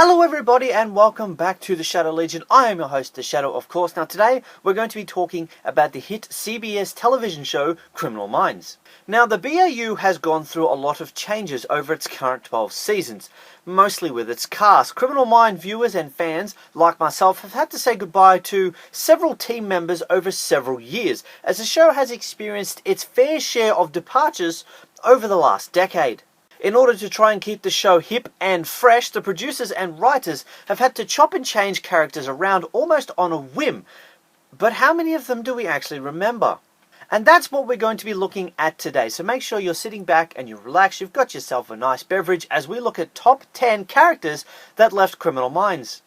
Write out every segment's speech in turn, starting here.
Hello everybody and welcome back to the Shadow Legion. I am your host, the Shadow, of course. Now today we're going to be talking about the hit CBS television show Criminal Minds. Now the B.A.U. has gone through a lot of changes over its current 12 seasons, mostly with its cast. Criminal Minds viewers and fans, like myself, have had to say goodbye to several team members over several years, as the show has experienced its fair share of departures over the last decade. In order to try and keep the show hip and fresh, the producers and writers have had to chop and change characters around almost on a whim. But how many of them do we actually remember? And that's what we're going to be looking at today. So make sure you're sitting back and you're relaxed, you've got yourself a nice beverage as we look at top 10 characters that left Criminal Minds.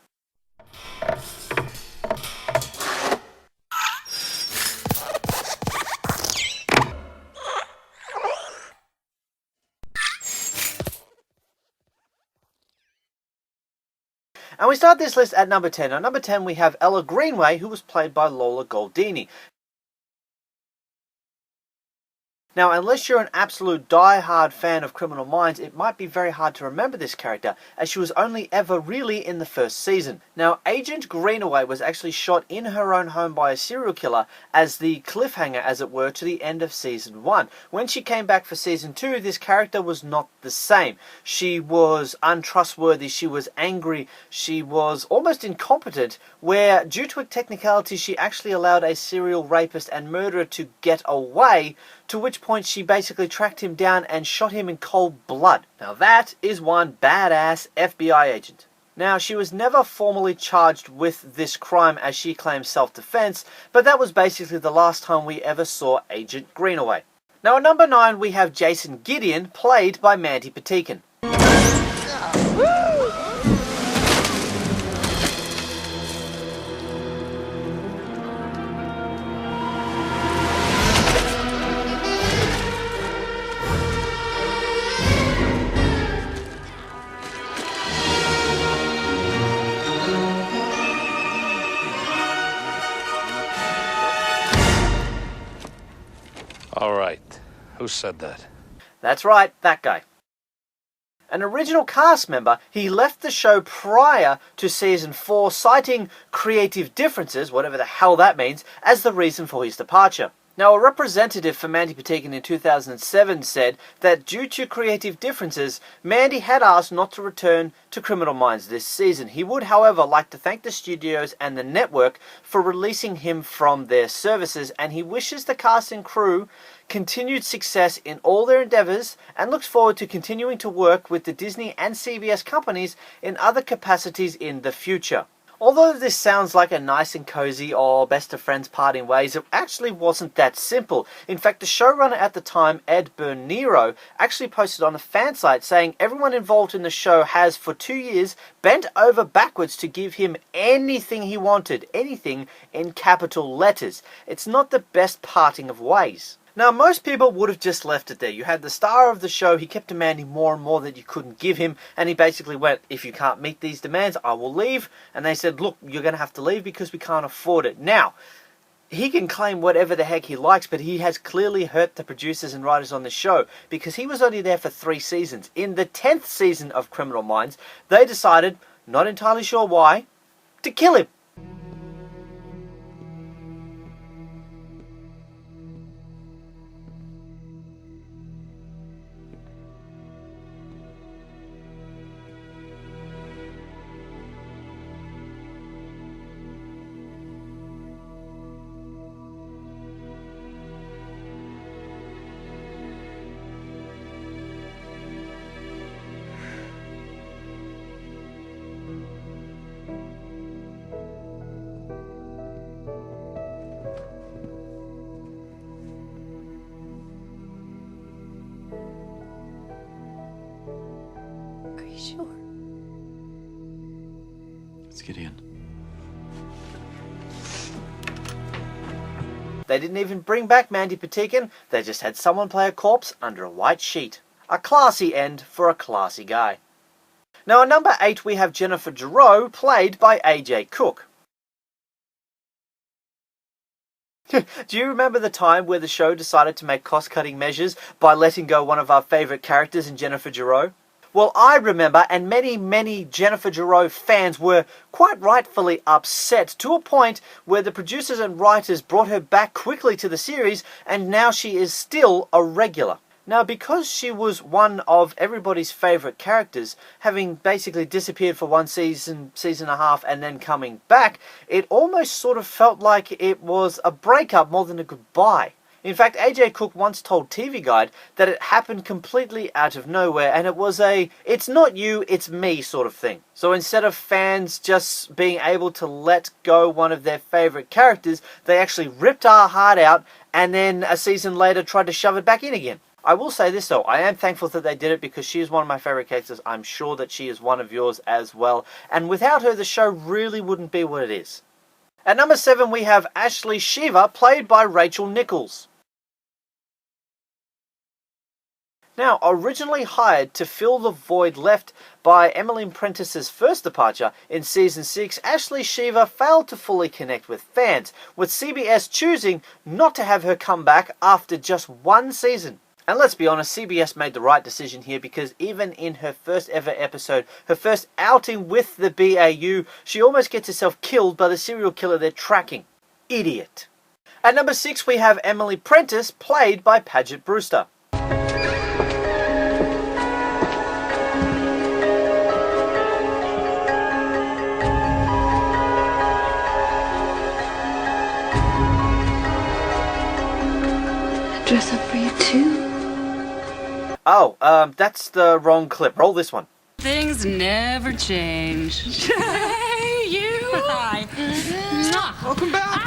And we start this list at number 10. At number 10 we have Ella Greenway, who was played by Lola Goldini. Now, unless you're an absolute die-hard fan of Criminal Minds, it might be very hard to remember this character, as she was only ever really in the first season. Now, Agent Greenaway was actually shot in her own home by a serial killer as the cliffhanger, as it were, to the end of season 1. When she came back for season 2, this character was not the same. She was untrustworthy, she was angry, she was almost incompetent, where, due to a technicality, she actually allowed a serial rapist and murderer to get away, to which point she basically tracked him down and shot him in cold blood. Now that is one badass FBI agent. Now, she was never formally charged with this crime as she claimed self-defense, but that was basically the last time we ever saw Agent Greenaway. Now at number 9 we have Jason Gideon, played by Mandy Patinkin. All right. Who said that? That's right, that guy. An original cast member, he left the show prior to season 4, citing creative differences, whatever the hell that means, as the reason for his departure. Now, a representative for Mandy Patinkin in 2007 said that due to creative differences, Mandy had asked not to return to Criminal Minds this season. He would, however, like to thank the studios and the network for releasing him from their services, and he wishes the cast and crew continued success in all their endeavors and looks forward to continuing to work with the Disney and CBS companies in other capacities in the future. Although this sounds like a nice and cozy or best of friends parting ways, it actually wasn't that simple. In fact, the showrunner at the time, Ed Bernero, actually posted on a fan site saying everyone involved in the show has, for 2 years, bent over backwards to give him anything he wanted, anything in capital letters. It's not the best parting of ways. Now, most people would have just left it there. You had the star of the show, he kept demanding more and more that you couldn't give him, and he basically went, if you can't meet these demands, I will leave. And they said, look, you're going to have to leave because we can't afford it. Now, he can claim whatever the heck he likes, but he has clearly hurt the producers and writers on the show, because he was only there for 3 seasons. In the 10th season of Criminal Minds, they decided, not entirely sure why, to kill him. Are you sure? Let's get in. They didn't even bring back Mandy Patinkin, they just had someone play a corpse under a white sheet. A classy end for a classy guy. Now at number 8 we have Jennifer Jareau, played by A.J. Cook. Do you remember the time where the show decided to make cost-cutting measures by letting go one of our favourite characters in Jennifer Jareau? Well, I remember, and many Jennifer Jareau fans were quite rightfully upset, to a point where the producers and writers brought her back quickly to the series, and now she is still a regular. Now, because she was one of everybody's favourite characters, having basically disappeared for one season and a half, and then coming back, it almost sort of felt like it was a breakup more than a goodbye. In fact, AJ Cook once told TV Guide that it happened completely out of nowhere, and it was a "it's not you, it's me" sort of thing. So instead of fans just being able to let go one of their favourite characters, they actually ripped our heart out and then a season later tried to shove it back in again. I will say this though, I am thankful that they did it because she is one of my favourite characters. I'm sure that she is one of yours as well. And without her, the show really wouldn't be what it is. At number 7, we have Ashley Shiva, played by Rachel Nichols. Now, originally hired to fill the void left by Emily Prentice's first departure in Season 6, Ashley Shiva failed to fully connect with fans, with CBS choosing not to have her come back after just one season. And let's be honest, CBS made the right decision here, because even in her first ever episode, her first outing with the B.A.U, she almost gets herself killed by the serial killer they're tracking. Idiot. At number 6, we have Emily Prentice, played by Paget Brewster. Dress up for you too. Oh, that's the wrong clip. Roll this one. Things never change. Hey, you! Hi. Welcome back.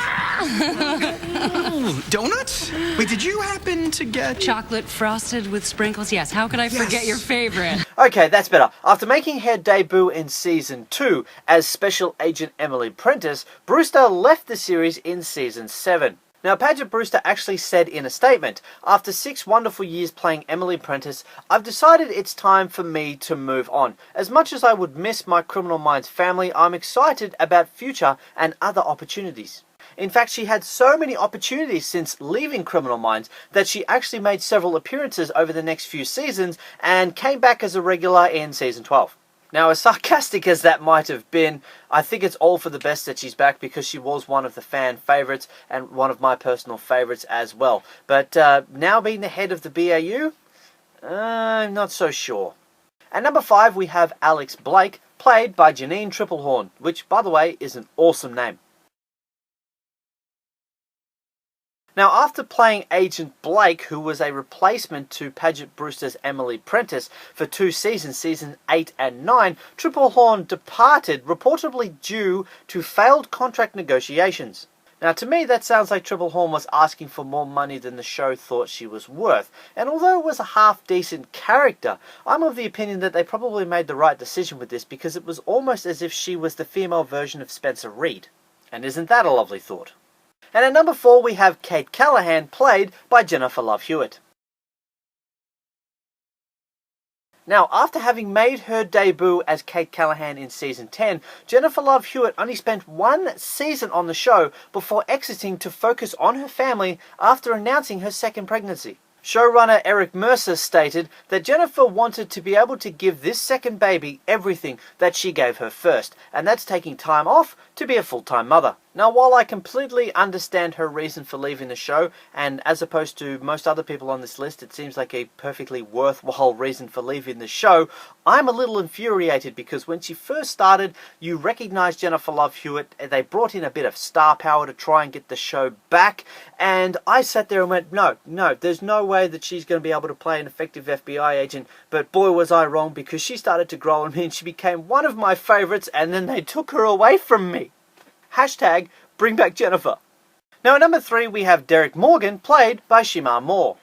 Ooh, donuts? Wait, did you happen to get... Chocolate frosted with sprinkles? Yes. How could I forget your favorite? Okay, that's better. After making her debut in Season 2 as Special Agent Emily Prentice, Brewster left the series in Season 7. Now, Paget Brewster actually said in a statement, "After 6 wonderful years playing Emily Prentice, I've decided it's time for me to move on. As much as I would miss my Criminal Minds family, I'm excited about future and other opportunities." In fact, she had so many opportunities since leaving Criminal Minds that she actually made several appearances over the next few seasons and came back as a regular in Season 12. Now, as sarcastic as that might have been, I think it's all for the best that she's back, because she was one of the fan favourites and one of my personal favourites as well. But now being the head of the B.A.U, I'm not so sure. At number 5, we have Alex Blake, played by Jeanne Tripplehorn, which, by the way, is an awesome name. Now, after playing Agent Blake, who was a replacement to Paget Brewster's Emily Prentice for 2 seasons, Seasons 8 and 9, Tripplehorn departed, reportedly due to failed contract negotiations. Now, to me, that sounds like Tripplehorn was asking for more money than the show thought she was worth. And although it was a half-decent character, I'm of the opinion that they probably made the right decision with this, because it was almost as if she was the female version of Spencer Reid. And isn't that a lovely thought? And at number 4, we have Kate Callahan, played by Jennifer Love Hewitt. Now, after having made her debut as Kate Callahan in Season 10, Jennifer Love Hewitt only spent 1 season on the show before exiting to focus on her family after announcing her second pregnancy. Showrunner Eric Mercer stated that Jennifer wanted to be able to give this second baby everything that she gave her first, and that's taking time off to be a full-time mother. Now, while I completely understand her reason for leaving the show, and as opposed to most other people on this list, it seems like a perfectly worthwhile reason for leaving the show, I'm a little infuriated, because when she first started, you recognized Jennifer Love Hewitt, they brought in a bit of star power to try and get the show back, and I sat there and went, no, there's no way that she's going to be able to play an effective FBI agent, but boy was I wrong, because she started to grow on me and she became one of my favorites, and then they took her away from me. Hashtag bring back Jennifer. Now at number 3, we have Derek Morgan, played by Shemar Moore.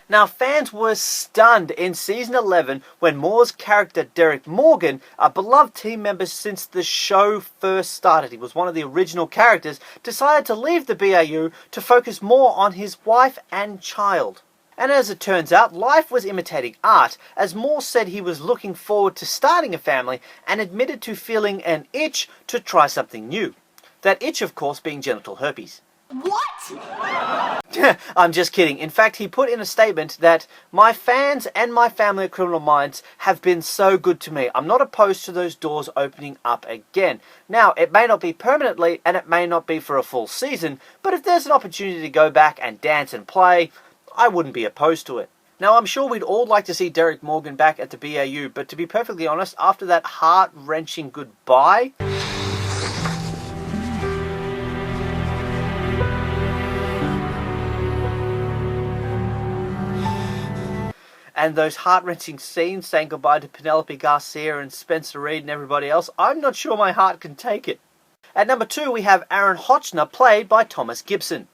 Now, fans were stunned in Season 11 when Moore's character Derek Morgan, a beloved team member since the show first started, he was one of the original characters, decided to leave the B.A.U. to focus more on his wife and child. And as it turns out, life was imitating art, as Moore said he was looking forward to starting a family and admitted to feeling an itch to try something new. That itch, of course, being genital herpes. What? I'm just kidding. In fact, he put in a statement that my fans and my family at Criminal Minds have been so good to me. I'm not opposed to those doors opening up again. Now, it may not be permanently and it may not be for a full season, but if there's an opportunity to go back and dance and play, I wouldn't be opposed to it. Now, I'm sure we'd all like to see Derek Morgan back at the B.A.U, but to be perfectly honest, after that heart-wrenching goodbye, and those heart-wrenching scenes saying goodbye to Penelope Garcia and Spencer Reid and everybody else, I'm not sure my heart can take it. At number 2, we have Aaron Hotchner, played by Thomas Gibson.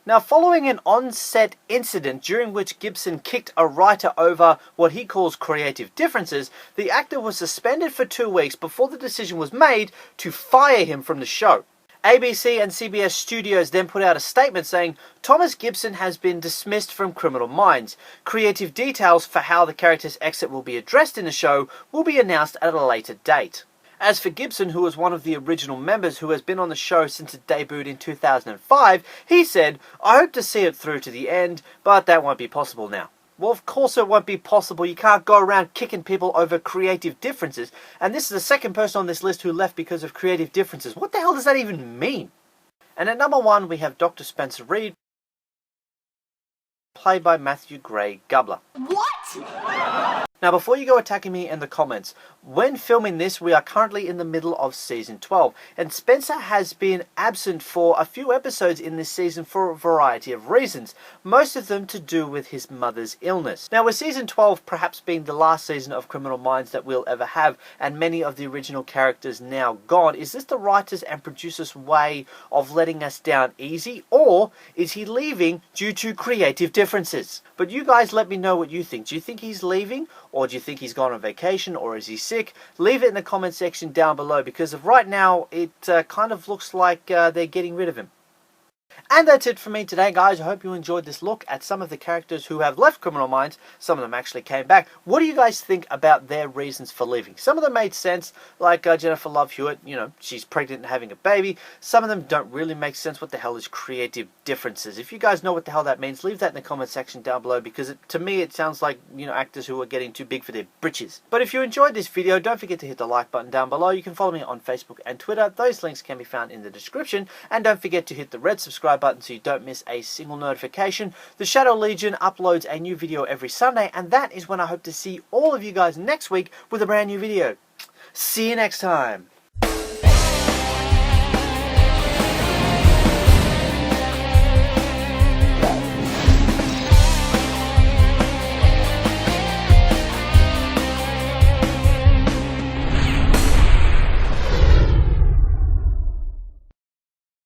Now, following an on-set incident during which Gibson kicked a writer over what he calls creative differences, the actor was suspended for 2 weeks before the decision was made to fire him from the show. ABC and CBS Studios then put out a statement saying Thomas Gibson has been dismissed from Criminal Minds. Creative details for how the character's exit will be addressed in the show will be announced at a later date. As for Gibson, who was one of the original members who has been on the show since it debuted in 2005, he said, "I hope to see it through to the end, but that won't be possible now." Well, of course it won't be possible. You can't go around kicking people over creative differences. And this is the second person on this list who left because of creative differences. What the hell does that even mean? And at number 1, we have Dr. Spencer Reid, played by Matthew Gray Gubler. What? Now, before you go attacking me in the comments, when filming this, we are currently in the middle of Season 12, and Spencer has been absent for a few episodes in this season for a variety of reasons, most of them to do with his mother's illness. Now, with Season 12 perhaps being the last season of Criminal Minds that we'll ever have, and many of the original characters now gone, is this the writers' and producers' way of letting us down easy, or is he leaving due to creative differences? But you guys let me know what you think. Do you think he's leaving? Or do you think he's gone on vacation? Or is he sick? Leave it in the comment section down below, because of right now it kind of looks like they're getting rid of him. And that's it for me today, guys. I hope you enjoyed this look at some of the characters who have left Criminal Minds. Some of them actually came back. What do you guys think about their reasons for leaving? Some of them made sense, like Jennifer Love Hewitt, you know, she's pregnant and having a baby. Some of them don't really make sense. What the hell is creative differences? If you guys know what the hell that means, leave that in the comment section down below, because to me it sounds like, you know, actors who are getting too big for their britches. But if you enjoyed this video, don't forget to hit the like button down below. You can follow me on Facebook and Twitter. Those links can be found in the description. And don't forget to hit the red subscribe button so you don't miss a single notification. The Shadow Legion uploads a new video every Sunday, and that is when I hope to see all of you guys next week with a brand new video. See you next time.